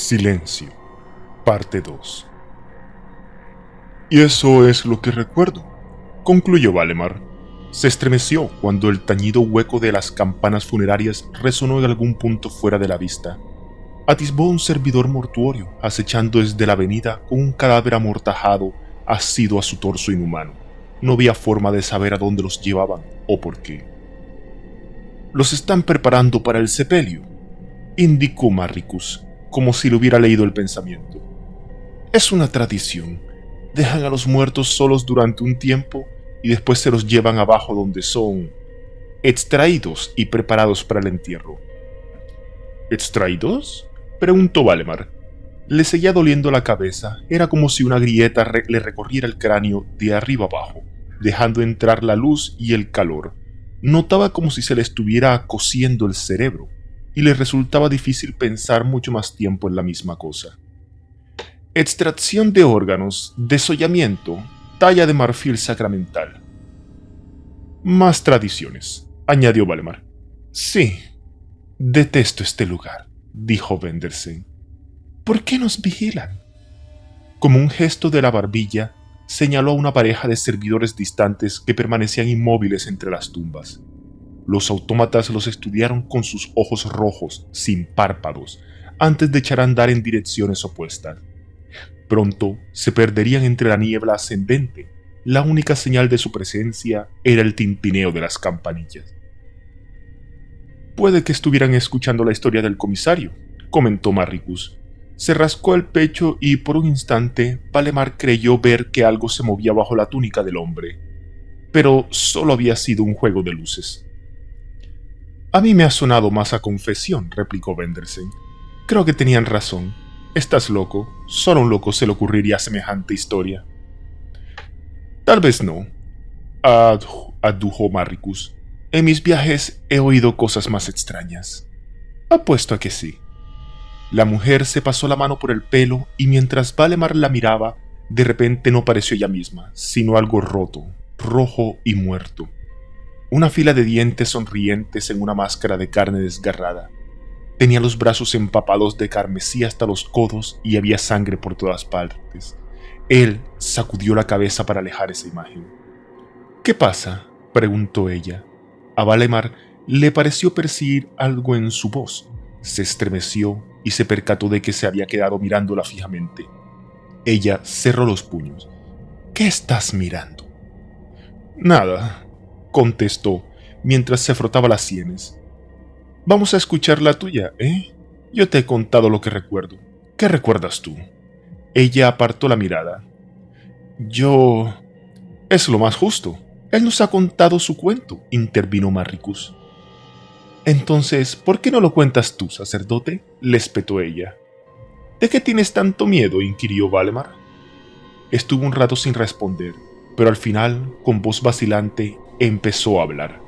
Silencio, parte 2. Y eso es lo que recuerdo, concluyó Valemar. Se estremeció cuando el tañido hueco de las campanas funerarias resonó en algún punto fuera de la vista. Atisbó un servidor mortuorio acechando desde la avenida con un cadáver amortajado asido a su torso inhumano. No había forma de saber a dónde los llevaban o por qué. «Los están preparando para el sepelio», indicó Marricus, como si le hubiera leído el pensamiento. «Es una tradición. Dejan a los muertos solos durante un tiempo y después se los llevan abajo donde son extraídos y preparados para el entierro». «¿Extraídos?», preguntó Valemar. Le seguía doliendo la cabeza. Era como si una grieta le recorriera el cráneo de arriba abajo, dejando entrar la luz y el calor. Notaba como si se le estuviera cociendo el cerebro, y le resultaba difícil pensar mucho más tiempo en la misma cosa. «Extracción de órganos, desollamiento, talla de marfil sacramental». «Más tradiciones», añadió Valemar. «Sí, detesto este lugar», dijo Vendersen. «¿Por qué nos vigilan?». Como un gesto de la barbilla, señaló a una pareja de servidores distantes que permanecían inmóviles entre las tumbas. Los autómatas los estudiaron con sus ojos rojos, sin párpados, antes de echar a andar en direcciones opuestas. Pronto se perderían entre la niebla ascendente. La única señal de su presencia era el tintineo de las campanillas. «Puede que estuvieran escuchando la historia del comisario», comentó Marricus. Se rascó el pecho y por un instante Valemar creyó ver que algo se movía bajo la túnica del hombre, pero solo había sido un juego de luces. «A mí me ha sonado más a confesión», replicó Vendersen. «Creo que tenían razón. Estás loco. Solo a un loco se le ocurriría semejante historia». «Tal vez no», adujo Marricus. «En mis viajes he oído cosas más extrañas». «Apuesto a que sí». La mujer se pasó la mano por el pelo y mientras Valemar la miraba, de repente no pareció ella misma, sino algo roto, rojo y muerto. Una fila de dientes sonrientes en una máscara de carne desgarrada. Tenía los brazos empapados de carmesí hasta los codos y había sangre por todas partes. Él sacudió la cabeza para alejar esa imagen. «¿Qué pasa?», preguntó ella. A Valemar le pareció percibir algo en su voz. Se estremeció y se percató de que se había quedado mirándola fijamente. Ella cerró los puños. «¿Qué estás mirando?». «Nada», contestó, mientras se frotaba las sienes. «Vamos a escuchar la tuya, ¿eh? Yo te he contado lo que recuerdo. ¿Qué recuerdas tú?». Ella apartó la mirada. «Yo... Es lo más justo. Él nos ha contado su cuento», intervino Marricus. «Entonces, ¿por qué no lo cuentas tú, sacerdote?», le espetó ella. «¿De qué tienes tanto miedo?», inquirió Valemar. Estuvo un rato sin responder, pero al final, con voz vacilante, empezó a hablar.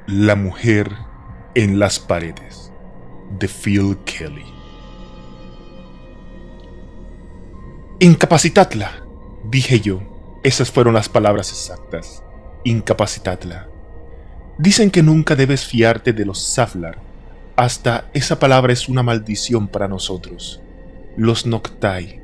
La mujer en las paredes, de Phil Kelly. «Incapacitadla», dije yo. Esas fueron las palabras exactas. «Incapacitadla». Dicen que nunca debes fiarte de los Zaflar. Hasta esa palabra es una maldición para nosotros. Los Noctai.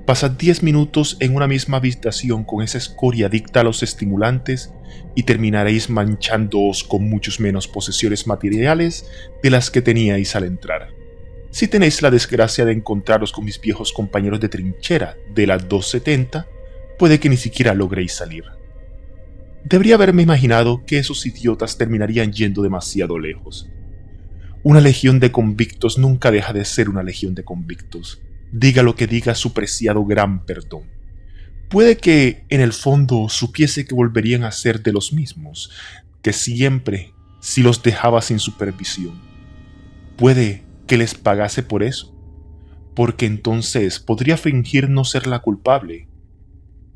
Pasad 10 minutos en una misma habitación con esa escoria adicta a los estimulantes y terminaréis manchándoos con muchos menos posesiones materiales de las que teníais al entrar. Si tenéis la desgracia de encontraros con mis viejos compañeros de trinchera de la 270, puede que ni siquiera logréis salir. Debería haberme imaginado que esos idiotas terminarían yendo demasiado lejos. Una legión de convictos nunca deja de ser una legión de convictos. Diga lo que diga su preciado gran perdón. Puede que en el fondo supiese que volverían a ser de los mismos, que siempre, si los dejaba sin supervisión. Puede que les pagase por eso, porque entonces podría fingir no ser la culpable.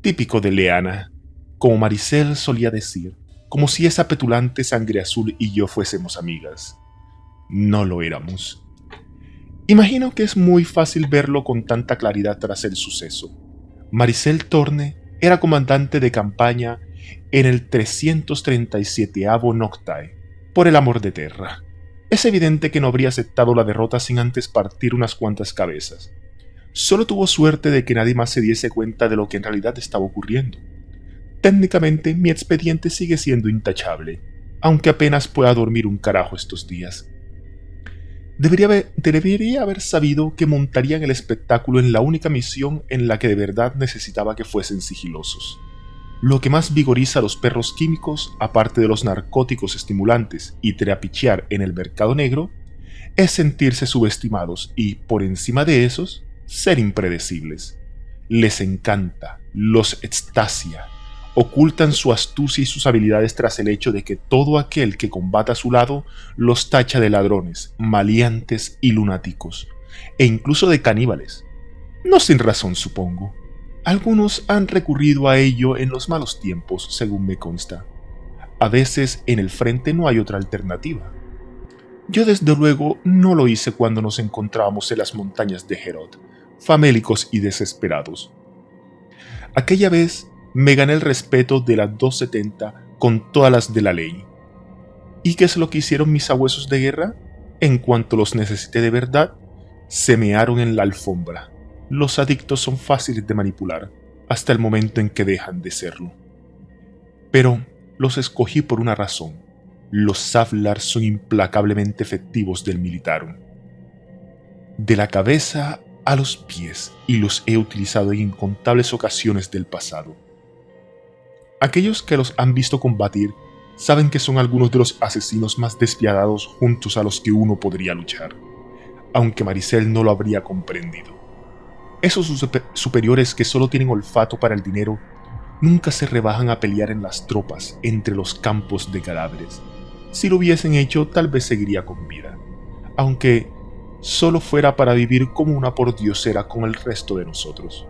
Típico de Leana, como Maricel solía decir, como si esa petulante sangre azul y yo fuésemos amigas. No lo éramos. Imagino que es muy fácil verlo con tanta claridad tras el suceso. Maricel Torne era comandante de campaña en el 337º Noctae, por el amor de Terra. Es evidente que no habría aceptado la derrota sin antes partir unas cuantas cabezas. Solo tuvo suerte de que nadie más se diese cuenta de lo que en realidad estaba ocurriendo. Técnicamente, mi expediente sigue siendo intachable, aunque apenas pueda dormir un carajo estos días. Debería haber sabido que montarían el espectáculo en la única misión en la que de verdad necesitaba que fuesen sigilosos. Lo que más vigoriza a los perros químicos, aparte de los narcóticos estimulantes y trapichear en el mercado negro, es sentirse subestimados y, por encima de esos, ser impredecibles. Les encanta, los extasia, ocultan su astucia y sus habilidades tras el hecho de que todo aquel que combata a su lado los tacha de ladrones, maleantes y lunáticos, e incluso de caníbales. No sin razón, supongo. Algunos han recurrido a ello en los malos tiempos, según me consta. A veces en el frente no hay otra alternativa. Yo desde luego no lo hice cuando nos encontrábamos en las montañas de Herod, famélicos y desesperados. Aquella vez me gané el respeto de las 270 con todas las de la ley. ¿Y qué es lo que hicieron mis sabuesos de guerra? En cuanto los necesité de verdad, se mearon en la alfombra. Los adictos son fáciles de manipular hasta el momento en que dejan de serlo. Pero los escogí por una razón. Los Savlar son implacablemente efectivos del Militarum. De la cabeza a los pies, y los he utilizado en incontables ocasiones del pasado. Aquellos que los han visto combatir saben que son algunos de los asesinos más despiadados juntos a los que uno podría luchar, aunque Maricel no lo habría comprendido. Esos superiores que solo tienen olfato para el dinero nunca se rebajan a pelear en las tropas entre los campos de cadáveres. Si lo hubiesen hecho, tal vez seguiría con vida, aunque solo fuera para vivir como una pordiosera con el resto de nosotros.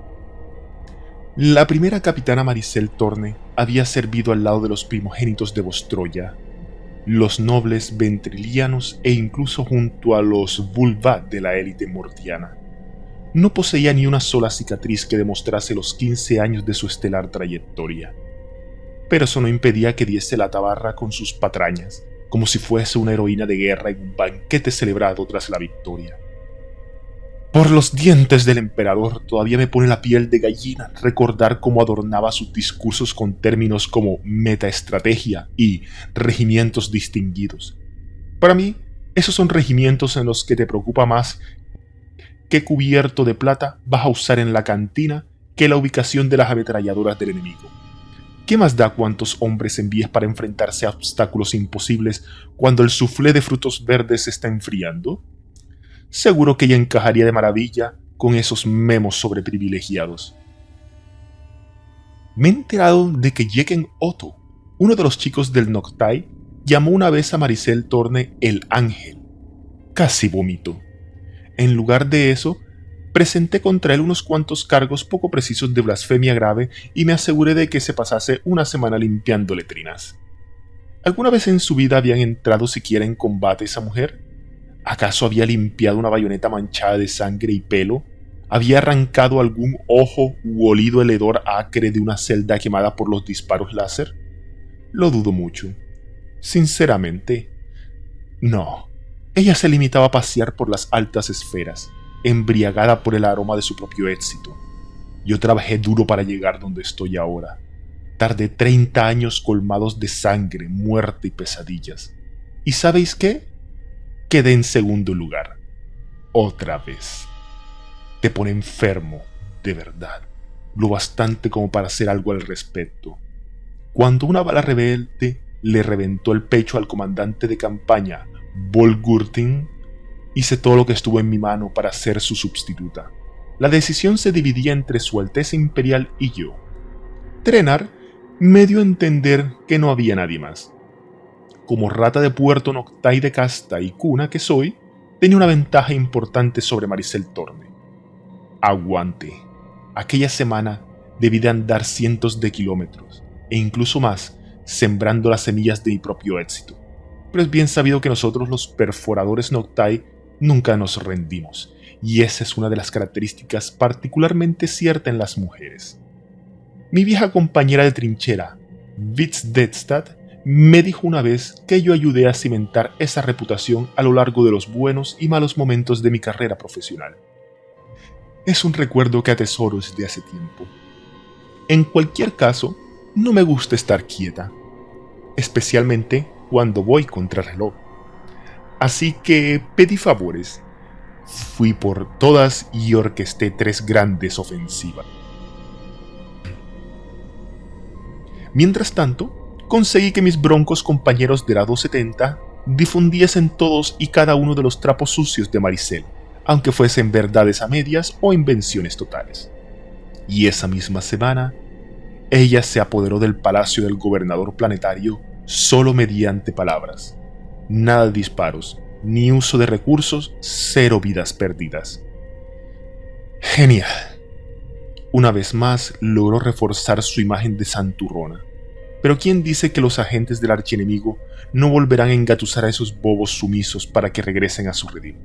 La primera capitana Maricel Torne había servido al lado de los primogénitos de Vostroya, los nobles ventrilianos e incluso junto a los vulva de la élite mortiana. No poseía ni una sola cicatriz que demostrase los 15 años de su estelar trayectoria, pero eso no impedía que diese la tabarra con sus patrañas, como si fuese una heroína de guerra en un banquete celebrado tras la victoria. Por los dientes del emperador todavía me pone la piel de gallina recordar cómo adornaba sus discursos con términos como metaestrategia y regimientos distinguidos. Para mí, esos son regimientos en los que te preocupa más qué cubierto de plata vas a usar en la cantina que la ubicación de las ametralladoras del enemigo. ¿Qué más da cuántos hombres envíes para enfrentarse a obstáculos imposibles cuando el soufflé de frutos verdes se está enfriando? Seguro que ella encajaría de maravilla con esos memos sobreprivilegiados. Me he enterado de que Jeken Otto, uno de los chicos del Noctai, llamó una vez a Maricel Torne el Ángel. Casi vomito. En lugar de eso, presenté contra él unos cuantos cargos poco precisos de blasfemia grave y me aseguré de que se pasase una semana limpiando letrinas. ¿Alguna vez en su vida habían entrado siquiera en combate esa mujer? ¿Acaso había limpiado una bayoneta manchada de sangre y pelo? ¿Había arrancado algún ojo u olido el hedor acre de una celda quemada por los disparos láser? Lo dudo mucho. Sinceramente, no. Ella se limitaba a pasear por las altas esferas, embriagada por el aroma de su propio éxito. Yo trabajé duro para llegar donde estoy ahora. Tardé 30 años colmados de sangre, muerte y pesadillas. ¿Y sabéis qué? Quedé en segundo lugar. Otra vez. Te pone enfermo, de verdad. Lo bastante como para hacer algo al respecto. Cuando una bala rebelde le reventó el pecho al comandante de campaña, Volgurtin, hice todo lo que estuvo en mi mano para ser su sustituta. La decisión se dividía entre Su Alteza Imperial y yo. Trenar me dio a entender que no había nadie más. Como rata de puerto Noctai de casta y cuna que soy, tenía una ventaja importante sobre Maricel Torne. Aguante. Aquella semana debí de andar cientos de kilómetros, e incluso más, sembrando las semillas de mi propio éxito. Pero es bien sabido que nosotros los perforadores Noctai nunca nos rendimos, y esa es una de las características particularmente ciertas en las mujeres. Mi vieja compañera de trinchera, Vitzdedstad, Me dijo una vez que yo ayudé a cimentar esa reputación a lo largo de los buenos y malos momentos de mi carrera profesional. Es un recuerdo que atesoro desde hace tiempo. En cualquier caso, no me gusta estar quieta, especialmente cuando voy contra reloj. Así que pedí favores. Fui por todas y orquesté 3 grandes ofensivas. Mientras tanto, conseguí que mis broncos compañeros de la 270 difundiesen todos y cada uno de los trapos sucios de Maricel, aunque fuesen verdades a medias o invenciones totales. Y esa misma semana, ella se apoderó del palacio del gobernador planetario solo mediante palabras. Nada de disparos, ni uso de recursos, 0 vidas perdidas. Genial. Una vez más logró reforzar su imagen de santurrona. Pero ¿quién dice que los agentes del archienemigo no volverán a engatusar a esos bobos sumisos para que regresen a su redil?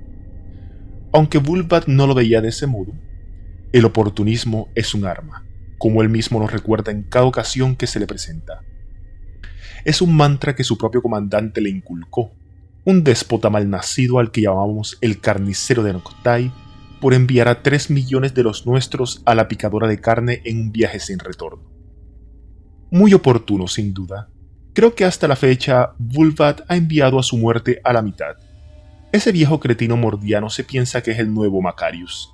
Aunque Vulvat no lo veía de ese modo, el oportunismo es un arma, como él mismo nos recuerda en cada ocasión que se le presenta. Es un mantra que su propio comandante le inculcó, un déspota malnacido al que llamamos el carnicero de Noctai, por enviar a 3 millones de los nuestros a la picadora de carne en un viaje sin retorno. Muy oportuno, sin duda. Creo que hasta la fecha, Vulvat ha enviado a su muerte a la mitad. Ese viejo cretino mordiano se piensa que es el nuevo Macarius.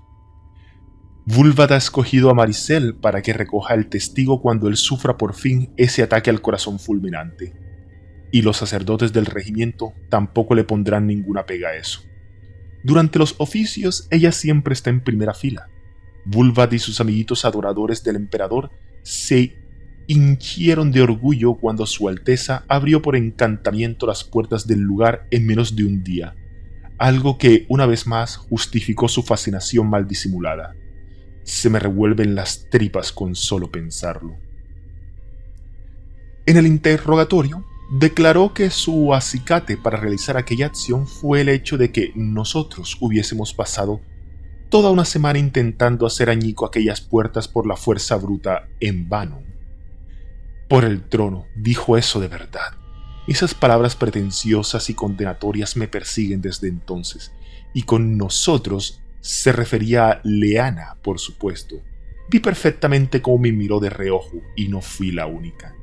Vulvat ha escogido a Maricel para que recoja el testigo cuando él sufra por fin ese ataque al corazón fulminante. Y los sacerdotes del regimiento tampoco le pondrán ninguna pega a eso. Durante los oficios, ella siempre está en primera fila. Vulvat y sus amiguitos adoradores del emperador se hinchieron de orgullo cuando Su Alteza abrió por encantamiento las puertas del lugar en menos de un día, algo que, una vez más, justificó su fascinación mal disimulada. Se me revuelven las tripas con solo pensarlo. En el interrogatorio, declaró que su acicate para realizar aquella acción fue el hecho de que nosotros hubiésemos pasado toda una semana intentando hacer añico aquellas puertas por la fuerza bruta en vano. Por el trono, dijo eso de verdad. Esas palabras pretenciosas y condenatorias me persiguen desde entonces, y con nosotros se refería a Leana, por supuesto. Vi perfectamente cómo me miró de reojo, y no fui la única.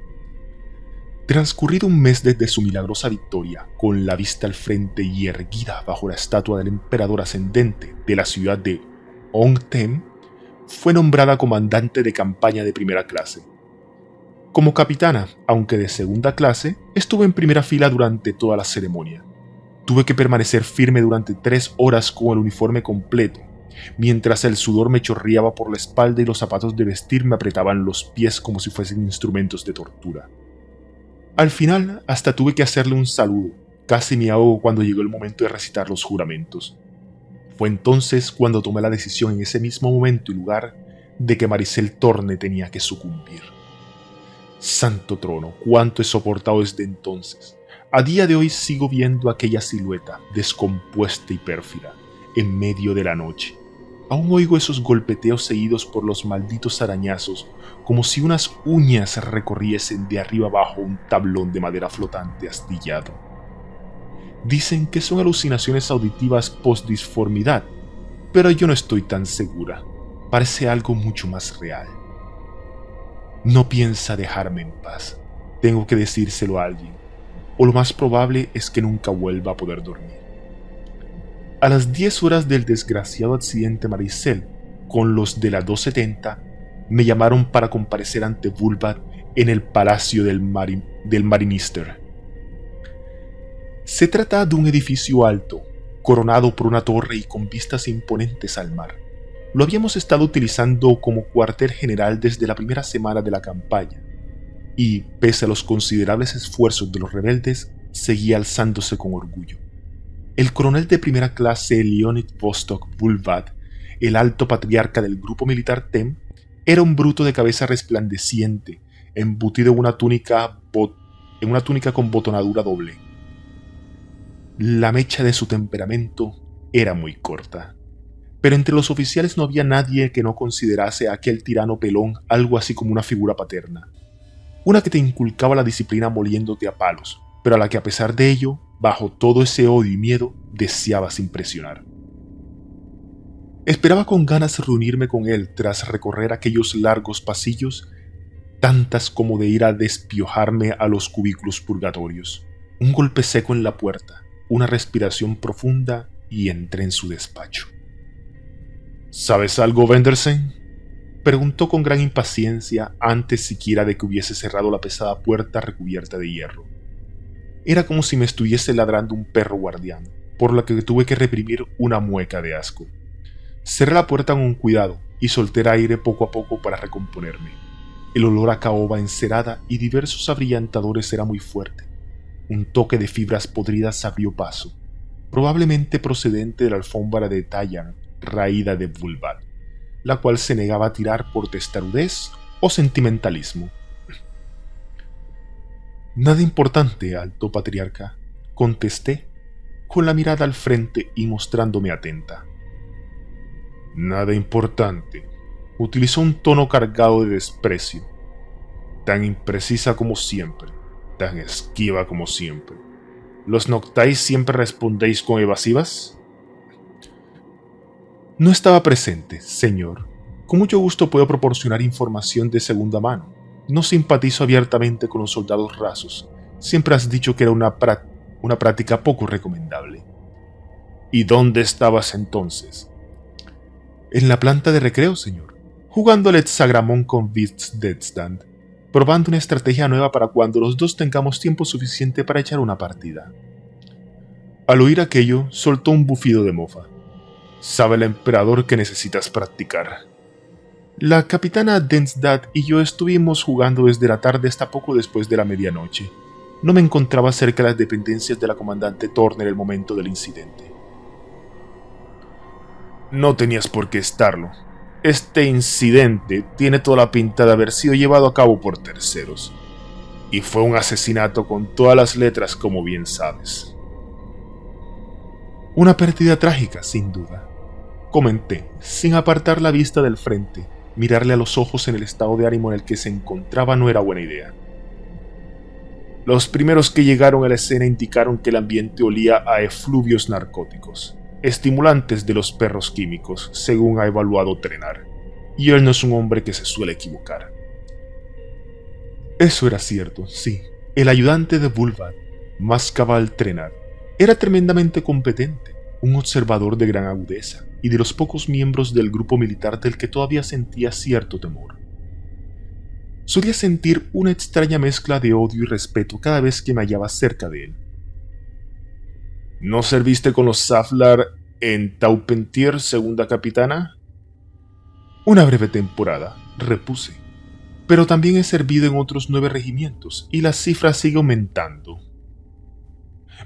Transcurrido un mes desde su milagrosa victoria, con la vista al frente y erguida bajo la estatua del emperador ascendente de la ciudad de Ongtem, fue nombrada comandante de campaña de primera clase. Como capitana, aunque de segunda clase, estuve en primera fila durante toda la ceremonia. Tuve que permanecer firme durante 3 horas con el uniforme completo, mientras el sudor me chorreaba por la espalda y los zapatos de vestir me apretaban los pies como si fuesen instrumentos de tortura. Al final, hasta tuve que hacerle un saludo. Casi me ahogo cuando llegó el momento de recitar los juramentos. Fue entonces cuando tomé la decisión en ese mismo momento y lugar de que Maricel Torne tenía que sucumbir. Santo trono, cuánto he soportado desde entonces. A día de hoy sigo viendo aquella silueta, descompuesta y pérfida, en medio de la noche. Aún oigo esos golpeteos seguidos por los malditos arañazos, como si unas uñas recorriesen de arriba abajo un tablón de madera flotante astillado. Dicen que son alucinaciones auditivas post-disformidad, pero yo no estoy tan segura. Parece algo mucho más real. No piensa dejarme en paz. Tengo que decírselo a alguien, o lo más probable es que nunca vuelva a poder dormir. A las 10 horas del desgraciado accidente Maricel, con los de la 270, me llamaron para comparecer ante Vulvat en el palacio del Marinister. Se trata de un edificio alto, coronado por una torre y con vistas imponentes al mar. Lo habíamos estado utilizando como cuartel general desde la primera semana de la campaña, y, pese a los considerables esfuerzos de los rebeldes, seguía alzándose con orgullo. El coronel de primera clase Leonid Vostok Vulvat, el alto patriarca del grupo militar TEM, era un bruto de cabeza resplandeciente, embutido en una túnica con botonadura doble. La mecha de su temperamento era muy corta. Pero entre los oficiales no había nadie que no considerase a aquel tirano pelón algo así como una figura paterna. Una que te inculcaba la disciplina moliéndote a palos, pero a la que a pesar de ello, bajo todo ese odio y miedo, deseabas impresionar. Esperaba con ganas reunirme con él tras recorrer aquellos largos pasillos, tantas como de ir a despiojarme a los cubículos purgatorios. Un golpe seco en la puerta, una respiración profunda y entré en su despacho. ¿Sabes algo, Vendersen?, preguntó con gran impaciencia antes siquiera de que hubiese cerrado la pesada puerta recubierta de hierro. Era como si me estuviese ladrando un perro guardián, por lo que tuve que reprimir una mueca de asco. Cerré la puerta con cuidado y solté el aire poco a poco para recomponerme. El olor a caoba encerada y diversos abrillantadores era muy fuerte. Un toque de fibras podridas abrió paso, probablemente procedente de la alfombra de Tallan raída de Vulvat, la cual se negaba a tirar por testarudez o sentimentalismo. Nada importante, alto patriarca, contesté, con la mirada al frente y mostrándome atenta. Nada importante, utilizó un tono cargado de desprecio, tan imprecisa como siempre, tan esquiva como siempre. ¿Los Noctais siempre respondéis con evasivas? No estaba presente, señor. Con mucho gusto puedo proporcionar información de segunda mano. No simpatizo abiertamente con los soldados rasos. Siempre has dicho que era una práctica poco recomendable. ¿Y dónde estabas entonces? En la planta de recreo, señor. Jugando al hexagramón con Wittgenstein, probando una estrategia nueva para cuando los dos tengamos tiempo suficiente para echar una partida. Al oír aquello, soltó un bufido de mofa. Sabe el emperador que necesitas practicar. La capitana Densdat y yo estuvimos jugando desde la tarde hasta poco después de la medianoche. No me encontraba cerca de las dependencias de la comandante Thorne en el momento del incidente. No tenías por qué estarlo. Este incidente tiene toda la pinta de haber sido llevado a cabo por terceros. Y fue un asesinato con todas las letras, como bien sabes. Una pérdida trágica, sin duda. Comenté, sin apartar la vista del frente. Mirarle a los ojos en el estado de ánimo en el que se encontraba no era buena idea. Los primeros que llegaron a la escena indicaron que el ambiente olía a efluvios narcóticos, estimulantes de los perros químicos, según ha evaluado Trenar, y él no es un hombre que se suele equivocar. Eso era cierto, sí. El ayudante de Vulvat, más cabal Trenar, era tremendamente competente, un observador de gran agudeza, y de los pocos miembros del grupo militar del que todavía sentía cierto temor. Solía sentir una extraña mezcla de odio y respeto cada vez que me hallaba cerca de él. ¿No serviste con los Zaflar en Taupentier, segunda capitana? Una breve temporada, repuse. Pero también he servido en otros 9 regimientos, y la cifra sigue aumentando.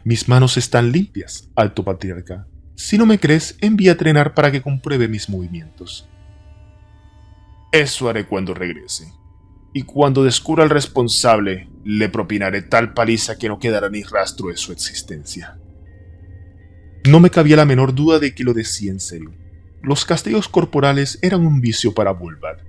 Mis manos están limpias, alto patriarca. Si no me crees, envía a Trenar para que compruebe mis movimientos. Eso haré cuando regrese. Y cuando descubra al responsable, le propinaré tal paliza que no quedará ni rastro de su existencia. No me cabía la menor duda de que lo decía en serio. Los castigos corporales eran un vicio para Vulvat.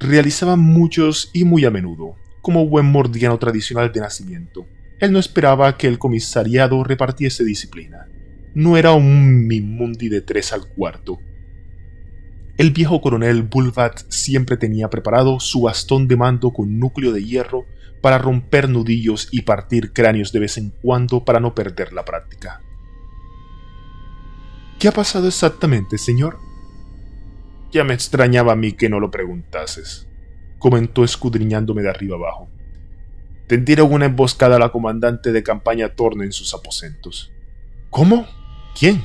Realizaban muchos y muy a menudo, como buen mordiano tradicional de nacimiento. Él no esperaba que el comisariado repartiese disciplina. No era un Minmundi de 3 al cuarto. El viejo coronel Vulvat siempre tenía preparado su bastón de mando con núcleo de hierro para romper nudillos y partir cráneos de vez en cuando para no perder la práctica. ¿Qué ha pasado exactamente, señor? Ya me extrañaba a mí que no lo preguntases, comentó escudriñándome de arriba abajo. Tendieron una emboscada a la comandante de campaña Thorne en sus aposentos. ¿Cómo? ¿Quién?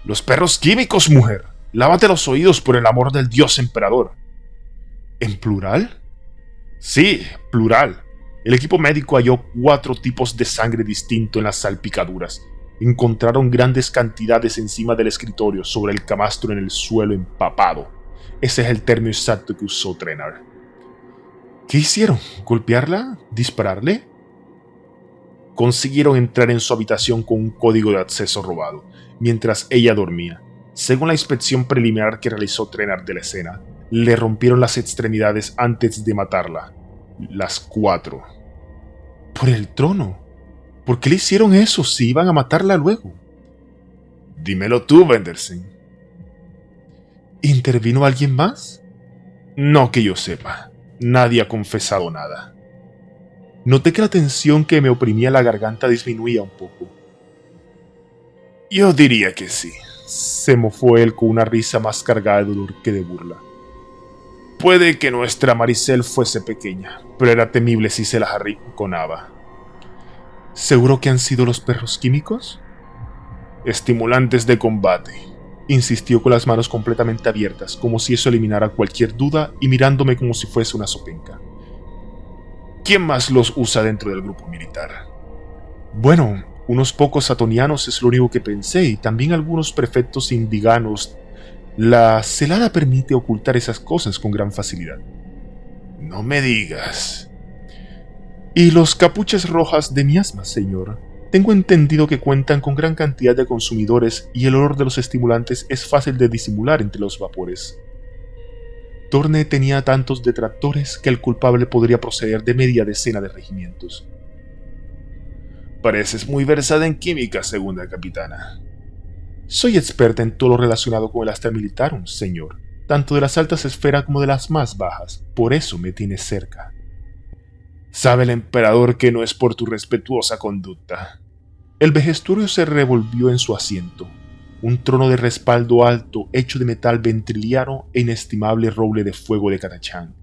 Los perros químicos, mujer. Lávate los oídos por el amor del dios emperador. ¿En plural? Sí, plural. El equipo médico halló 4 tipos de sangre distinto en las salpicaduras. Encontraron grandes cantidades encima del escritorio, sobre el camastro en el suelo empapado. Ese es el término exacto que usó Trenar. ¿Qué hicieron? ¿Golpearla? ¿Dispararle? Consiguieron entrar en su habitación con un código de acceso robado, mientras ella dormía. Según la inspección preliminar que realizó Trenar de la escena, le rompieron las extremidades antes de matarla. Las 4. Por el trono. ¿Por qué le hicieron eso si iban a matarla luego? Dímelo tú, Vendersen. ¿Intervino alguien más? No que yo sepa. Nadie ha confesado nada. Noté que la tensión que me oprimía la garganta disminuía un poco. Yo diría que sí, se mofó él con una risa más cargada de dolor que de burla. Puede que nuestra Maricel fuese pequeña, pero era temible si se las arrinconaba. ¿Seguro que han sido los perros químicos? Estimulantes de combate, insistió con las manos completamente abiertas, como si eso eliminara cualquier duda y mirándome como si fuese una sopenca. ¿Quién más los usa dentro del grupo militar? Bueno, unos pocos atonianos es lo único que pensé, y también algunos prefectos indiganos. La celada permite ocultar esas cosas con gran facilidad. No me digas. Y los capuchas rojas de miasma, señor. Tengo entendido que cuentan con gran cantidad de consumidores y el olor de los estimulantes es fácil de disimular entre los vapores. Torne tenía tantos detractores que el culpable podría proceder de media decena de regimientos. Pareces muy versada en química, segunda capitana. Soy experta en todo lo relacionado con el Astra Militarum, señor, tanto de las altas esferas como de las más bajas, por eso me tienes cerca. Sabe el emperador que no es por tu respetuosa conducta. El vejestuario se revolvió en su asiento. Un trono de respaldo alto, hecho de metal ventriliano e inestimable roble de fuego de Catachán,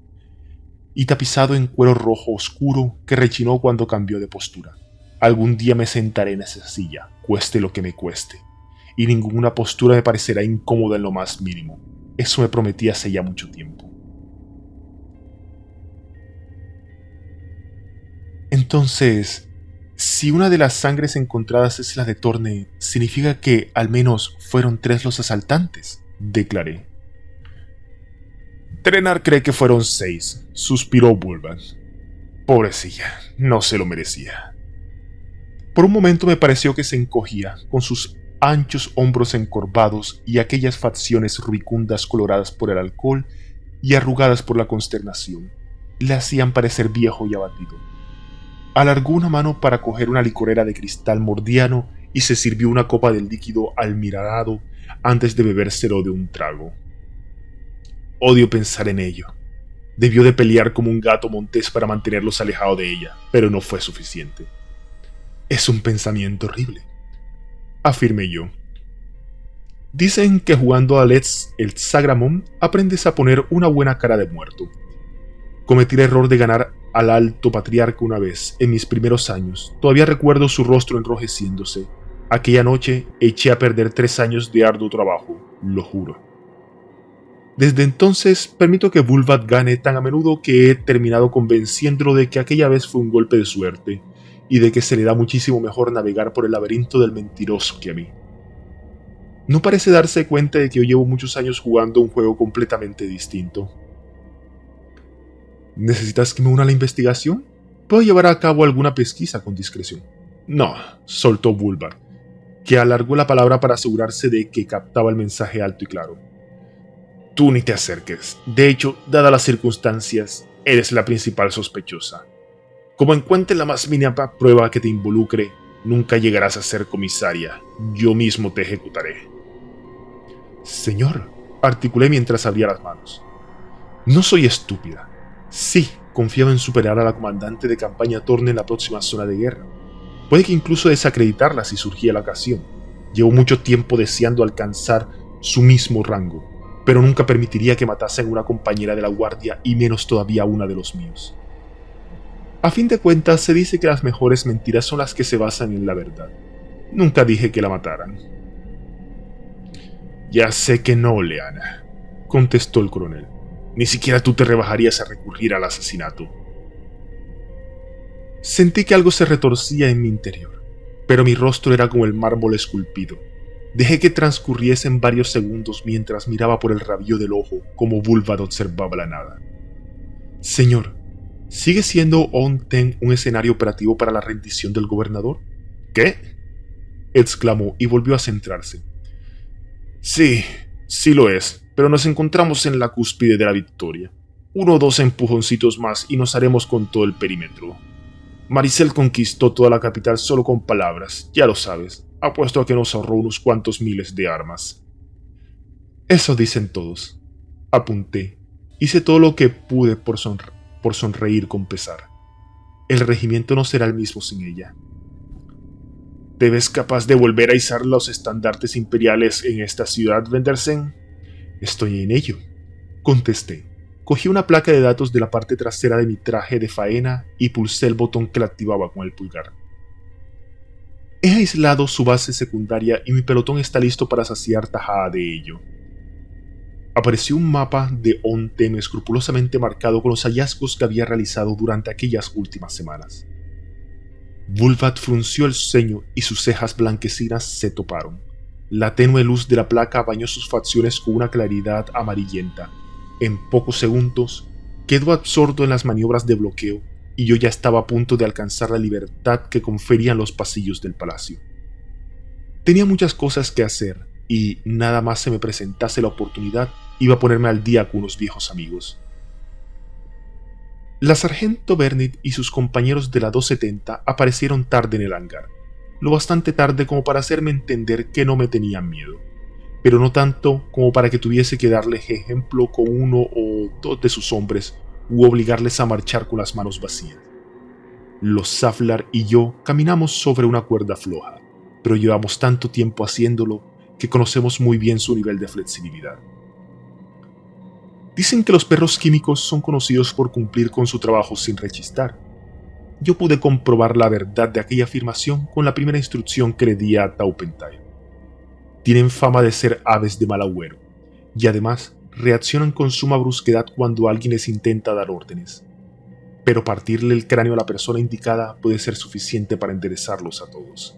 y tapizado en cuero rojo oscuro que rechinó cuando cambió de postura. Algún día me sentaré en esa silla, cueste lo que me cueste, y ninguna postura me parecerá incómoda en lo más mínimo. Eso me prometí hace ya mucho tiempo. Entonces, si una de las sangres encontradas es la de Torne, significa que al menos fueron 3 los asaltantes, declaré. Trenar cree que fueron 6, suspiró Bulban. Pobrecilla, no se lo merecía. Por un momento me pareció que se encogía, con sus anchos hombros encorvados y aquellas facciones rubicundas coloradas por el alcohol y arrugadas por la consternación. Le hacían parecer viejo y abatido. Alargó una mano para coger una licorera de cristal mordiano y se sirvió una copa del líquido almirado antes de bebérselo de un trago. Odio pensar en ello. Debió de pelear como un gato montés para mantenerlos alejados de ella, pero no fue suficiente. Es un pensamiento horrible, afirmé yo. Dicen que jugando a Let's el Sagramon aprendes a poner una buena cara de muerto. Cometí el error de ganar al alto patriarca una vez, en mis primeros años. Todavía recuerdo su rostro enrojeciéndose. Aquella noche eché a perder 3 años de arduo trabajo, lo juro. Desde entonces permito que Bulbat gane tan a menudo que he terminado convenciéndolo de que aquella vez fue un golpe de suerte, y de que se le da muchísimo mejor navegar por el laberinto del mentiroso que a mí. No parece darse cuenta de que yo llevo muchos años jugando un juego completamente distinto. ¿Necesitas que me una a la investigación? ¿Puedo llevar a cabo alguna pesquisa con discreción? No, soltó Bulbar, que alargó la palabra para asegurarse de que captaba el mensaje alto y claro. Tú ni te acerques. De hecho, dadas las circunstancias, eres la principal sospechosa. Como encuentre la más mínima prueba que te involucre, nunca llegarás a ser comisaria. Yo mismo te ejecutaré. Señor, articulé mientras abría las manos. No soy estúpida. Sí, confiaba en superar a la comandante de campaña Torne en la próxima zona de guerra. Puede que incluso desacreditarla si surgía la ocasión. Llevo mucho tiempo deseando alcanzar su mismo rango, pero nunca permitiría que matasen a una compañera de la guardia y menos todavía a una de los míos. A fin de cuentas, se dice que las mejores mentiras son las que se basan en la verdad. Nunca dije que la mataran. Ya sé que no, Leana, contestó el coronel. Ni siquiera tú te rebajarías a recurrir al asesinato. Sentí que algo se retorcía en mi interior, pero mi rostro era como el mármol esculpido. Dejé que transcurriesen varios segundos mientras miraba por el rabillo del ojo como Bulbat observaba la nada. Señor, ¿sigue siendo Onten un escenario operativo para la rendición del gobernador? ¿Qué? Exclamó y volvió a centrarse. Sí lo es, pero nos encontramos en la cúspide de la victoria. 1 o 2 empujoncitos más y nos haremos con todo el perímetro. Maricel conquistó toda la capital solo con palabras, ya lo sabes. Apuesto a que nos ahorró unos cuantos miles de armas. Eso dicen todos. Apunté. Hice todo lo que pude por sonreír con pesar. El regimiento no será el mismo sin ella. ¿Te ves capaz de volver a izar los estandartes imperiales en esta ciudad, Vendersen? Estoy en ello, contesté. Cogí una placa de datos de la parte trasera de mi traje de faena y pulsé el botón que la activaba con el pulgar. He aislado su base secundaria y mi pelotón está listo para saciar tajada de ello. Apareció un mapa de Ontem escrupulosamente marcado con los hallazgos que había realizado durante aquellas últimas semanas. Vulvat frunció el ceño y sus cejas blanquecinas se toparon. La tenue luz de la placa bañó sus facciones con una claridad amarillenta. En pocos segundos, quedó absorto en las maniobras de bloqueo y yo ya estaba a punto de alcanzar la libertad que conferían los pasillos del palacio. Tenía muchas cosas que hacer y nada más se me presentase la oportunidad iba a ponerme al día con unos viejos amigos. La sargento Bernit y sus compañeros de la 270 aparecieron tarde en el hangar, lo bastante tarde como para hacerme entender que no me tenían miedo, pero no tanto como para que tuviese que darles ejemplo con 1 o 2 de sus hombres u obligarles a marchar con las manos vacías. Los Zaflar y yo caminamos sobre una cuerda floja, pero llevamos tanto tiempo haciéndolo que conocemos muy bien su nivel de flexibilidad. Dicen que los perros químicos son conocidos por cumplir con su trabajo sin rechistar. Yo pude comprobar la verdad de aquella afirmación con la primera instrucción que le di a Taupentai. Tienen fama de ser aves de mal agüero, y además reaccionan con suma brusquedad cuando alguien les intenta dar órdenes. Pero partirle el cráneo a la persona indicada puede ser suficiente para enderezarlos a todos.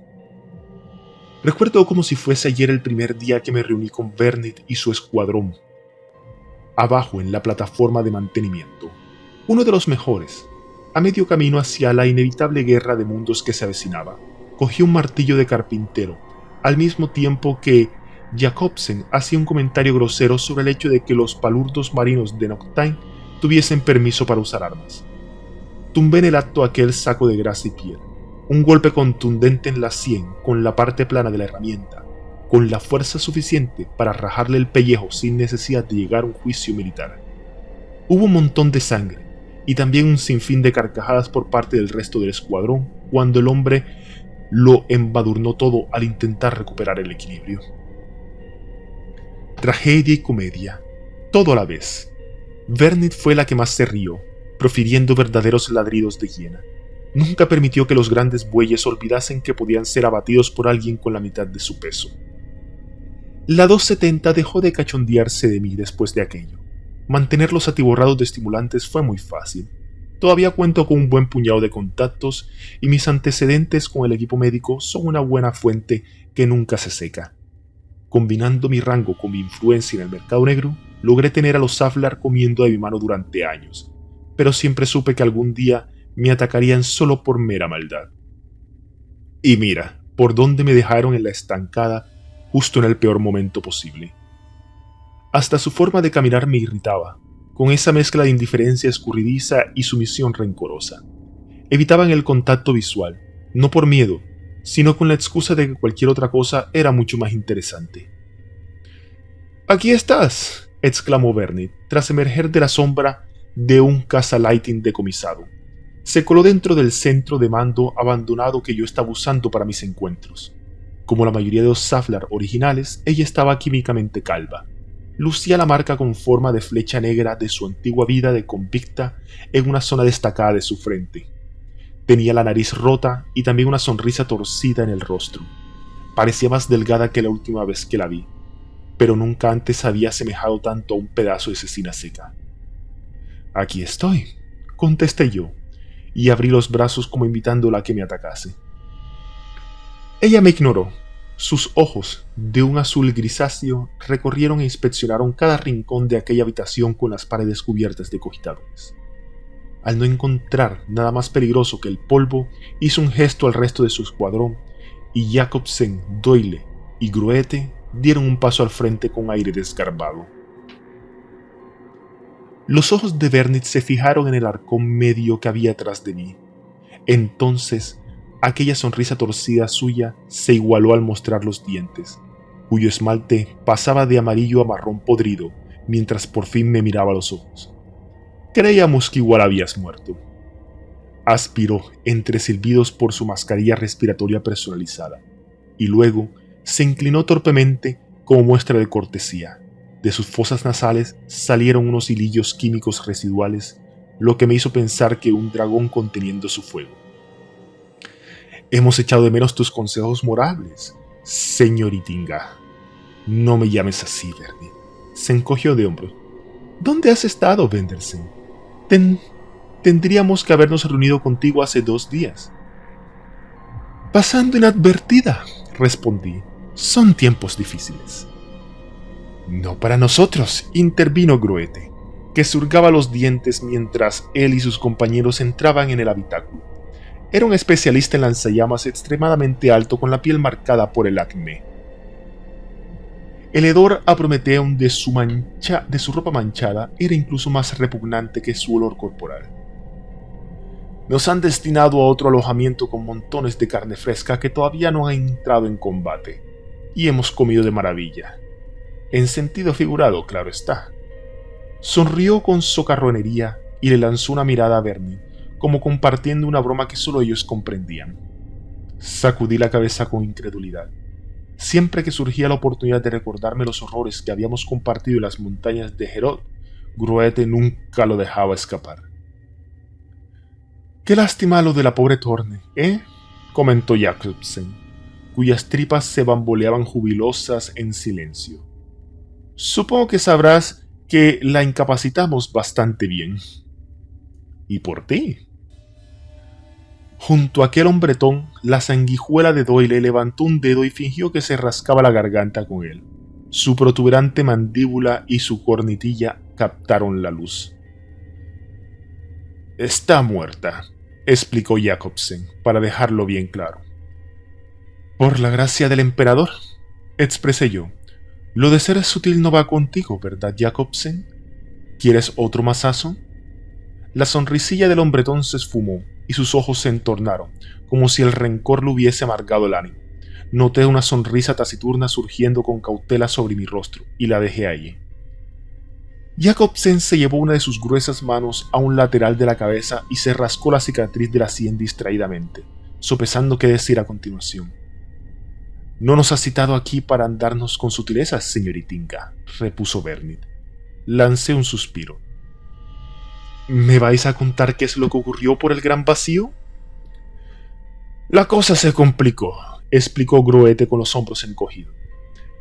Recuerdo como si fuese ayer el primer día que me reuní con Bernit y su escuadrón, abajo en la plataforma de mantenimiento, uno de los mejores. A medio camino hacia la inevitable guerra de mundos que se avecinaba, cogí un martillo de carpintero, al mismo tiempo que Jacobsen hacía un comentario grosero sobre el hecho de que los palurdos marinos de Noctain tuviesen permiso para usar armas. Tumbé en el acto aquel saco de grasa y piel, un golpe contundente en la sien con la parte plana de la herramienta, con la fuerza suficiente para rajarle el pellejo sin necesidad de llegar a un juicio militar. Hubo un montón de sangre y también un sinfín de carcajadas por parte del resto del escuadrón cuando el hombre lo embadurnó todo al intentar recuperar el equilibrio. Tragedia y comedia, todo a la vez. Bernit fue la que más se rió, profiriendo verdaderos ladridos de hiena. Nunca permitió que los grandes bueyes olvidasen que podían ser abatidos por alguien con la mitad de su peso. La 270 dejó de cachondearse de mí después de aquello. Mantenerlos atiborrados de estimulantes fue muy fácil. Todavía cuento con un buen puñado de contactos y mis antecedentes con el equipo médico son una buena fuente que nunca se seca. Combinando mi rango con mi influencia en el mercado negro, logré tener a los Zaflar comiendo de mi mano durante años, pero siempre supe que algún día me atacarían solo por mera maldad. Y mira, por dónde me dejaron en la estancada justo en el peor momento posible. Hasta su forma de caminar me irritaba, con esa mezcla de indiferencia escurridiza y sumisión rencorosa. Evitaban el contacto visual, no por miedo, sino con la excusa de que cualquier otra cosa era mucho más interesante. «¡Aquí estás!», exclamó Bernit, tras emerger de la sombra de un cazalighting decomisado. Se coló dentro del centro de mando abandonado que yo estaba usando para mis encuentros. Como la mayoría de los Zaflar originales, ella estaba químicamente calva. Lucía la marca con forma de flecha negra de su antigua vida de convicta en una zona destacada de su frente. Tenía la nariz rota y también una sonrisa torcida en el rostro. Parecía más delgada que la última vez que la vi, pero nunca antes había asemejado tanto a un pedazo de cecina seca. «Aquí estoy», contesté yo, y abrí los brazos como invitándola a que me atacase. Ella me ignoró. Sus ojos, de un azul grisáceo, recorrieron e inspeccionaron cada rincón de aquella habitación con las paredes cubiertas de cogitadones. Al no encontrar nada más peligroso que el polvo, hizo un gesto al resto de su escuadrón, y Jacobsen, Doyle y Gruete dieron un paso al frente con aire desgarbado. Los ojos de Bernit se fijaron en el arcón medio que había tras de mí. Entonces, aquella sonrisa torcida suya se igualó al mostrar los dientes, cuyo esmalte pasaba de amarillo a marrón podrido mientras por fin me miraba a los ojos. Creíamos que igual habías muerto. Aspiró entre silbidos por su mascarilla respiratoria personalizada, y luego se inclinó torpemente como muestra de cortesía. De sus fosas nasales salieron unos hilillos químicos residuales, lo que me hizo pensar que un dragón conteniendo su fuego. Hemos echado de menos tus consejos morables, señoritinga. No me llames así, Verdi. Se encogió de hombros. ¿Dónde has estado, Vendersen? Tendríamos que habernos reunido contigo hace 2 días. Pasando inadvertida, respondí. Son tiempos difíciles. No para nosotros, intervino Groete, que surgaba los dientes mientras él y sus compañeros entraban en el habitáculo. Era un especialista en lanzallamas extremadamente alto con la piel marcada por el acné. El hedor a Prometeum de su ropa manchada era incluso más repugnante que su olor corporal. Nos han destinado a otro alojamiento con montones de carne fresca que todavía no ha entrado en combate, y hemos comido de maravilla. En sentido figurado, claro está. Sonrió con socarronería y le lanzó una mirada a Bernie, como compartiendo una broma que solo ellos comprendían. Sacudí la cabeza con incredulidad. Siempre que surgía la oportunidad de recordarme los horrores que habíamos compartido en las montañas de Herod, Groete nunca lo dejaba escapar. «Qué lástima lo de la pobre Torne, ¿eh?», comentó Jacobsen, cuyas tripas se bamboleaban jubilosas en silencio. «Supongo que sabrás que la incapacitamos bastante bien». «¿Y por ti?». Junto a aquel hombretón, la sanguijuela de Doyle levantó un dedo y fingió que se rascaba la garganta con él. Su protuberante mandíbula y su cornitilla captaron la luz. «Está muerta», explicó Jacobsen, para dejarlo bien claro. «Por la gracia del emperador», expresé yo. «Lo de ser sutil no va contigo, ¿verdad, Jacobsen? ¿Quieres otro mazazo?». La sonrisilla del hombretón se esfumó y sus ojos se entornaron, como si el rencor le hubiese amargado el ánimo. Noté una sonrisa taciturna surgiendo con cautela sobre mi rostro y la dejé allí. Jacobsen se llevó una de sus gruesas manos a un lateral de la cabeza y se rascó la cicatriz de la sien distraídamente, sopesando qué decir a continuación. «No nos has citado aquí para andarnos con sutilezas, señoritinga», repuso Bernit. Lancé un suspiro. «¿Me vais a contar qué es lo que ocurrió por el gran vacío?». «La cosa se complicó», explicó Groete con los hombros encogidos.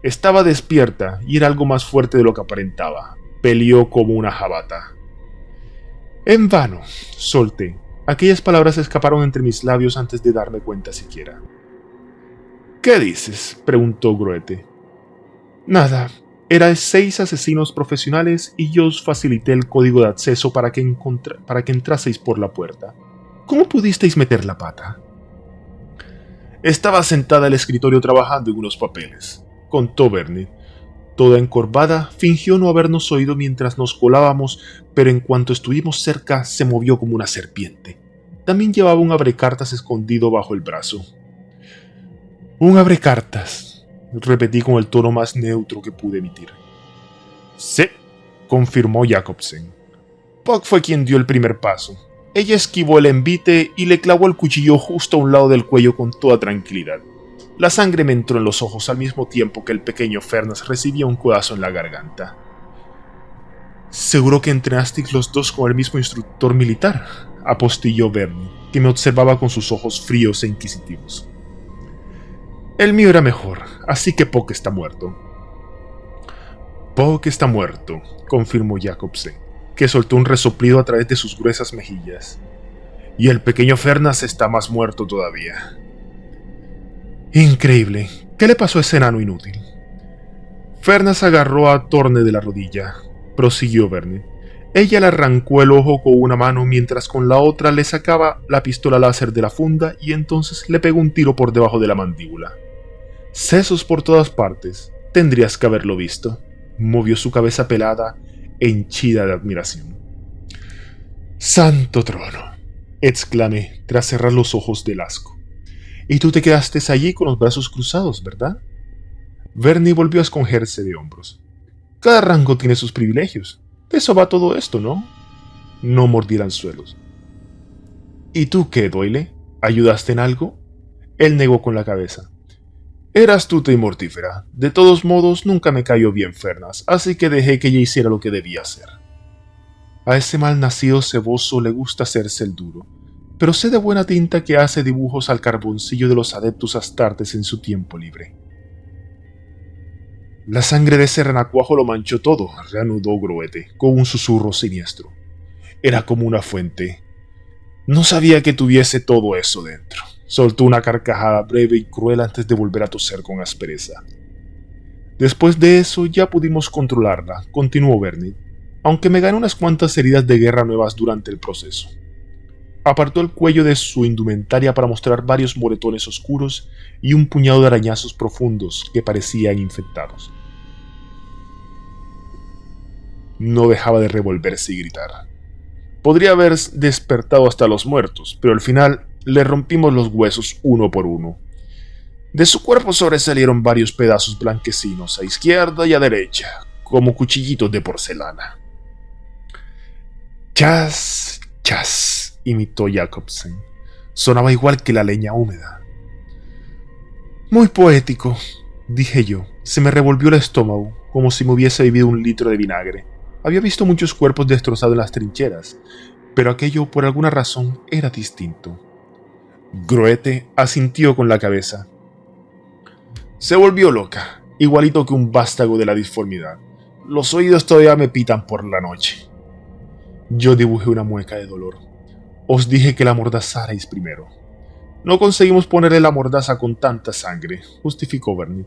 «Estaba despierta y era algo más fuerte de lo que aparentaba. Peleó como una jabata». «En vano», solté. Aquellas palabras escaparon entre mis labios antes de darme cuenta siquiera. «¿Qué dices?», preguntó Groete. «Nada. Erais 6 asesinos profesionales y yo os facilité el código de acceso para que entraseis por la puerta. ¿Cómo pudisteis meter la pata?». «Estaba sentada al escritorio trabajando en unos papeles», contó Bernie. Toda encorvada, fingió no habernos oído mientras nos colábamos, pero en cuanto estuvimos cerca se movió como una serpiente. También llevaba un abrecartas escondido bajo el brazo. «Un abrecartas», repetí con el tono más neutro que pude emitir. «Sí», confirmó Jacobsen. «Puck fue quien dio el primer paso. Ella esquivó el envite y le clavó el cuchillo justo a un lado del cuello con toda tranquilidad. La sangre me entró en los ojos al mismo tiempo que el pequeño Fernas recibía un codazo en la garganta». «¿Seguro que entrenasteis los dos con el mismo instructor militar?», apostilló Bernie, que me observaba con sus ojos fríos e inquisitivos. «El mío era mejor, así que Puck está muerto». «Puck está muerto», confirmó Jacobsen, que soltó un resoplido a través de sus gruesas mejillas. «Y el pequeño Fernas está más muerto todavía». «Increíble. ¿Qué le pasó a ese enano inútil?». «Fernas agarró a Torne de la rodilla», prosiguió Bernie. «Ella le arrancó el ojo con una mano mientras con la otra le sacaba la pistola láser de la funda y entonces le pegó un tiro por debajo de la mandíbula. Sesos por todas partes. Tendrías que haberlo visto». Movió su cabeza pelada e henchida de admiración. ¡Santo trono!, exclamé tras cerrar los ojos del asco. Y tú te quedaste allí con los brazos cruzados, ¿verdad? Bernie volvió a escogerse de hombros. Cada rango tiene sus privilegios. De eso va todo esto, ¿no? No mordí el anzuelos. ¿Y tú qué, Doyle? ¿Ayudaste en algo? Él negó con la cabeza. Era astuta y mortífera. De todos modos, nunca me cayó bien Fernas, así que dejé que ella hiciera lo que debía hacer. A ese mal nacido ceboso le gusta hacerse el duro, pero sé de buena tinta que hace dibujos al carboncillo de los adeptos astartes en su tiempo libre. La sangre de ese renacuajo lo manchó todo, reanudó Groete, con un susurro siniestro. Era como una fuente. No sabía que tuviese todo eso dentro. Soltó una carcajada breve y cruel antes de volver a toser con aspereza. Después de eso ya pudimos controlarla, continuó Bernie, aunque me gané unas cuantas heridas de guerra nuevas durante el proceso. Apartó el cuello de su indumentaria para mostrar varios moretones oscuros y un puñado de arañazos profundos que parecían infectados. No dejaba de revolverse y gritar. Podría haber despertado hasta los muertos, pero al final le rompimos los huesos uno por uno. De su cuerpo sobresalieron varios pedazos blanquecinos a izquierda y a derecha, como cuchillitos de porcelana. Chas, chas, imitó Jacobsen. Sonaba igual que la leña húmeda. Muy poético, dije yo. Se me revolvió el estómago, como si me hubiese bebido un litro de vinagre. Había visto muchos cuerpos destrozados en las trincheras, pero aquello por alguna razón era distinto. Groete asintió con la cabeza. Se volvió loca, igualito que un vástago de la disformidad. Los oídos todavía me pitan por la noche. Yo dibujé una mueca de dolor. Os dije que la amordazarais primero. No conseguimos ponerle la mordaza con tanta sangre, justificó Bernie.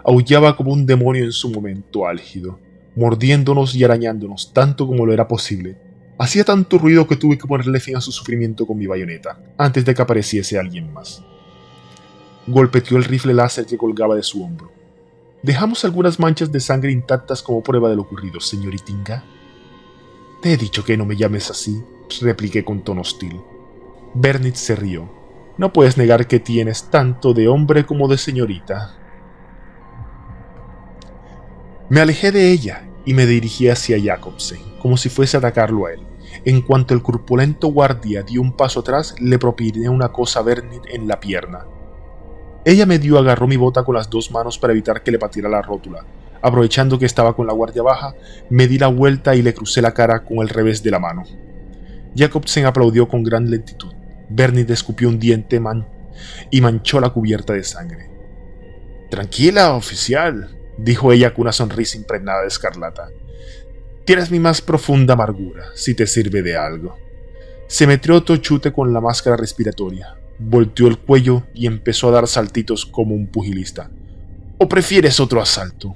Aullaba como un demonio en su momento álgido, mordiéndonos y arañándonos tanto como lo era posible. Hacía tanto ruido que tuve que ponerle fin a su sufrimiento con mi bayoneta, antes de que apareciese alguien más. Golpeteó el rifle láser que colgaba de su hombro. Dejamos algunas manchas de sangre intactas como prueba de lo ocurrido, señoritinga. Te he dicho que no me llames así, repliqué con tono hostil. Bernit se rió. No puedes negar que tienes tanto de hombre como de señorita. Me alejé de ella y me dirigí hacia Jacobsen, como si fuese a atacarlo a él. En cuanto el corpulento guardia dio un paso atrás, le propiné una cosa a Bernit en la pierna. Ella medio agarró mi bota con las dos manos para evitar que le pateara la rótula. Aprovechando que estaba con la guardia baja, me di la vuelta y le crucé la cara con el revés de la mano. Jacobsen aplaudió con gran lentitud. Bernit escupió un diente y manchó la cubierta de sangre. «Tranquila, oficial», dijo ella con una sonrisa impregnada de escarlata. «Tienes mi más profunda amargura, si te sirve de algo». Se metió otro chute con la máscara respiratoria, volteó el cuello y empezó a dar saltitos como un pugilista. «¿O prefieres otro asalto?»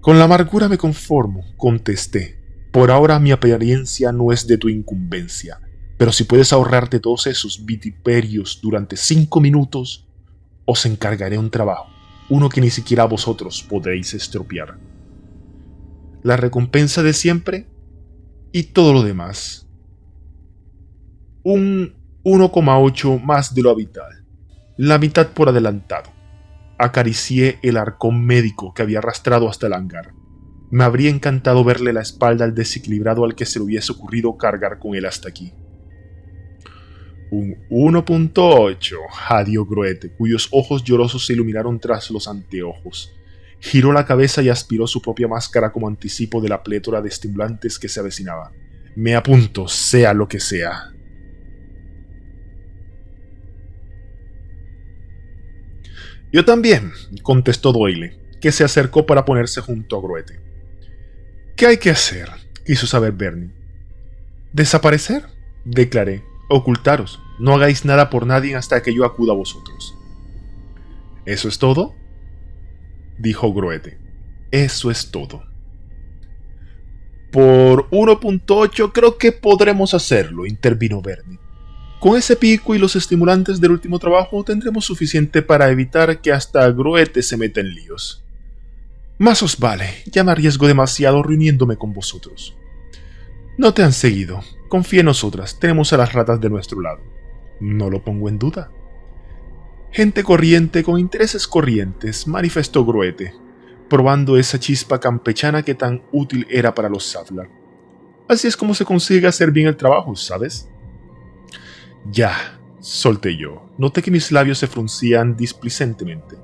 «Con la amargura me conformo», contesté. «Por ahora mi apariencia no es de tu incumbencia, pero si puedes ahorrarte todos esos vitiperios durante 5 minutos, os encargaré un trabajo, uno que ni siquiera vosotros podréis estropear. La recompensa de siempre y todo lo demás. Un 1,8 más de lo habitual, la mitad por adelantado». Acaricié el arcón médico que había arrastrado hasta el hangar. Me habría encantado verle la espalda al desequilibrado al que se le hubiese ocurrido cargar con él hasta aquí. Un 1,8, jadeó Groete, cuyos ojos llorosos se iluminaron tras los anteojos. Giró la cabeza y aspiró su propia máscara como anticipo de la plétora de estimulantes que se avecinaba. Me apunto, sea lo que sea. Yo también, contestó Doyle, que se acercó para ponerse junto a Groete. ¿Qué hay que hacer?, quiso saber Bernie. ¿Desaparecer?, declaré. Ocultaros. No hagáis nada por nadie hasta que yo acuda a vosotros. ¿Eso es todo?, dijo Groete. Eso es todo. Por 1,8 creo que podremos hacerlo, intervino Bernie. Con ese pico y los estimulantes del último trabajo tendremos suficiente para evitar que hasta Groete se meta en líos. Más os vale, ya me arriesgo demasiado reuniéndome con vosotros. No te han seguido, Confía en nosotras, tenemos a las ratas de nuestro lado. No lo pongo en duda. Gente corriente con intereses corrientes, manifestó Groete, probando esa chispa campechana que tan útil era para los Sattler. Así es como se consigue hacer bien el trabajo, ¿sabes? Ya, solté yo. Noté que mis labios se fruncían displicentemente.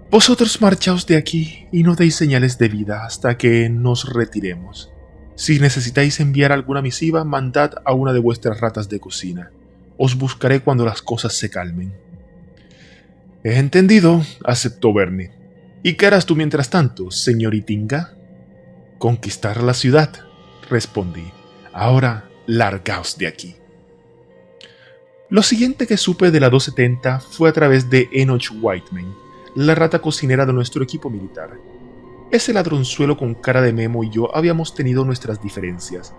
Vosotros marchaos de aquí y no deis señales de vida hasta que nos retiremos. Si necesitáis enviar alguna misiva, mandad a una de vuestras ratas de cocina. Os buscaré cuando las cosas se calmen. He entendido, aceptó Bernie. ¿Y qué harás tú mientras tanto, señoritinga? Conquistar la ciudad, respondí. Ahora, largaos de aquí. Lo siguiente que supe de la 270 fue a través de Enoch Whiteman, la rata cocinera de nuestro equipo militar. Ese ladronzuelo con cara de Memo y yo habíamos tenido nuestras diferencias,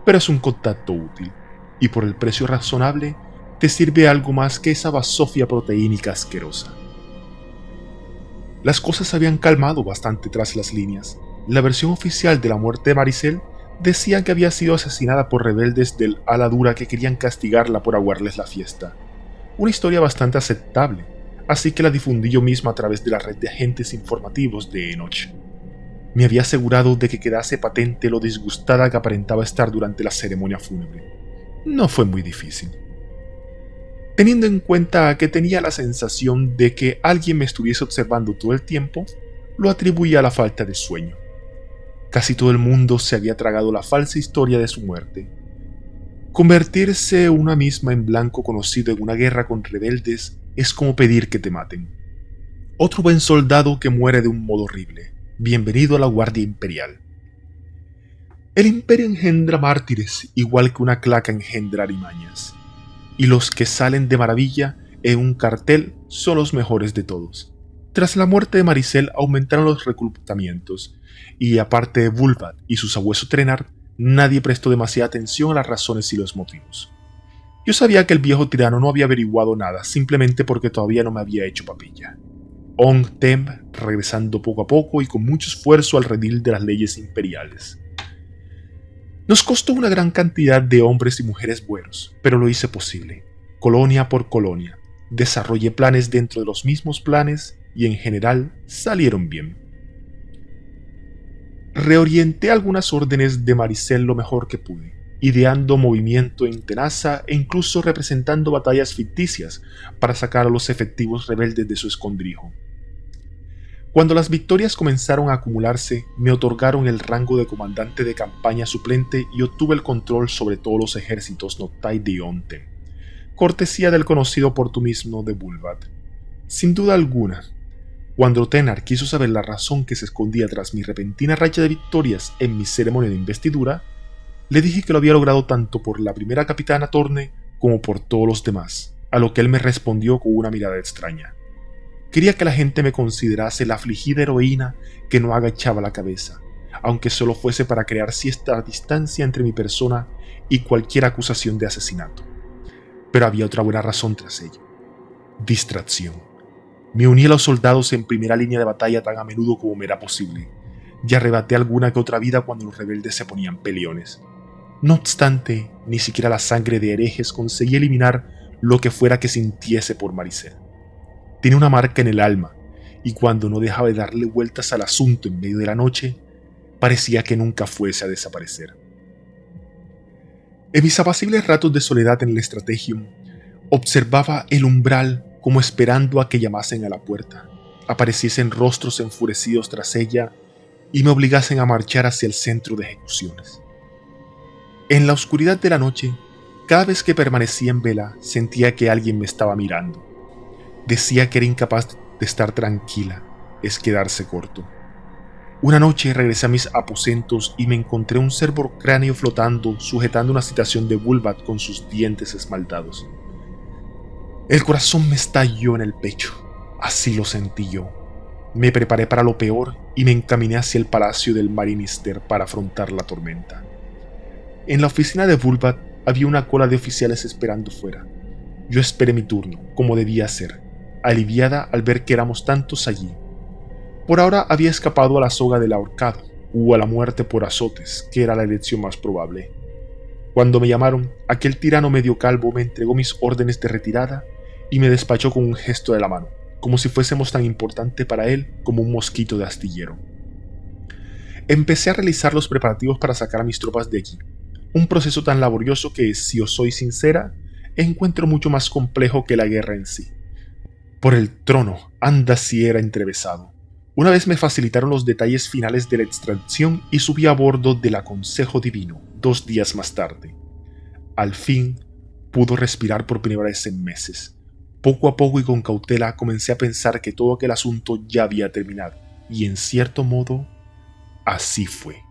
pero es un contacto útil, y por el precio razonable te sirve algo más que esa basofia proteínica asquerosa. Las cosas habían calmado bastante tras las líneas. La versión oficial de la muerte de Maricel decía que había sido asesinada por rebeldes del ala dura que querían castigarla por aguarles la fiesta. Una historia bastante aceptable, así que la difundí yo misma a través de la red de agentes informativos de Enoch. Me había asegurado de que quedase patente lo disgustada que aparentaba estar durante la ceremonia fúnebre. No fue muy difícil. Teniendo en cuenta que tenía la sensación de que alguien me estuviese observando todo el tiempo, lo atribuía a la falta de sueño. Casi todo el mundo se había tragado la falsa historia de su muerte. Convertirse una misma en blanco conocido en una guerra con rebeldes es como pedir que te maten. Otro buen soldado que muere de un modo horrible. Bienvenido a la Guardia Imperial. El Imperio engendra mártires igual que una claca engendra alimañas. Y los que salen de maravilla en un cartel son los mejores de todos. Tras la muerte de Maricel aumentaron los reclutamientos, y aparte de Vulvat y su sabueso Trenard, nadie prestó demasiada atención a las razones y los motivos. Yo sabía que el viejo tirano no había averiguado nada simplemente porque todavía no me había hecho papilla. Ong Tem regresando poco a poco y con mucho esfuerzo al redil de las leyes imperiales. Nos costó una gran cantidad de hombres y mujeres buenos, pero lo hice posible, colonia por colonia. Desarrollé planes dentro de los mismos planes y en general salieron bien. Reorienté algunas órdenes de Maricel lo mejor que pude, ideando movimiento en tenaza e incluso representando batallas ficticias para sacar a los efectivos rebeldes de su escondrijo. Cuando las victorias comenzaron a acumularse, me otorgaron el rango de comandante de campaña suplente y obtuve el control sobre todos los ejércitos Noctai de Ionte, cortesía del conocido oportunismo de Vulvat. Sin duda alguna, cuando Tenar quiso saber la razón que se escondía tras mi repentina racha de victorias en mi ceremonia de investidura, le dije que lo había logrado tanto por la primera capitana Torne como por todos los demás, a lo que él me respondió con una mirada extraña. Quería que la gente me considerase la afligida heroína que no agachaba la cabeza, aunque solo fuese para crear cierta distancia entre mi persona y cualquier acusación de asesinato. Pero había otra buena razón tras ello. Distracción. Me uní a los soldados en primera línea de batalla tan a menudo como me era posible, y arrebaté alguna que otra vida cuando los rebeldes se ponían peleones. No obstante, ni siquiera la sangre de herejes conseguía eliminar lo que fuera que sintiese por Maricel. Tenía una marca en el alma, y cuando no dejaba de darle vueltas al asunto en medio de la noche, parecía que nunca fuese a desaparecer. En mis apacibles ratos de soledad en el Strategium, observaba el umbral como esperando a que llamasen a la puerta, apareciesen rostros enfurecidos tras ella y me obligasen a marchar hacia el centro de ejecuciones. En la oscuridad de la noche, cada vez que permanecía en vela, sentía que alguien me estaba mirando. Decía que era incapaz de estar tranquila, es quedarse corto. Una noche regresé a mis aposentos y me encontré un cervocráneo flotando, sujetando una citación de Vulvat con sus dientes esmaltados. El corazón me estalló en el pecho, así lo sentí yo. Me preparé para lo peor y me encaminé hacia el palacio del Marinister para afrontar la tormenta. En la oficina de Vulvat había una cola de oficiales esperando fuera. Yo esperé mi turno, como debía ser, aliviada al ver que éramos tantos allí. Por ahora había escapado a la soga del ahorcado, o a la muerte por azotes, que era la elección más probable. Cuando me llamaron, aquel tirano medio calvo me entregó mis órdenes de retirada y me despachó con un gesto de la mano, como si fuésemos tan importante para él como un mosquito de astillero. Empecé a realizar los preparativos para sacar a mis tropas de allí, un proceso tan laborioso que, si os soy sincera, encuentro mucho más complejo que la guerra en sí. Por el trono, anda si era entrevesado. Una vez me facilitaron los detalles finales de la extracción y subí a bordo del Consejo Divino 2 días más tarde. Al fin, pudo respirar por primera vez en meses. Poco a poco y con cautela comencé a pensar que todo aquel asunto ya había terminado, y en cierto modo, así fue.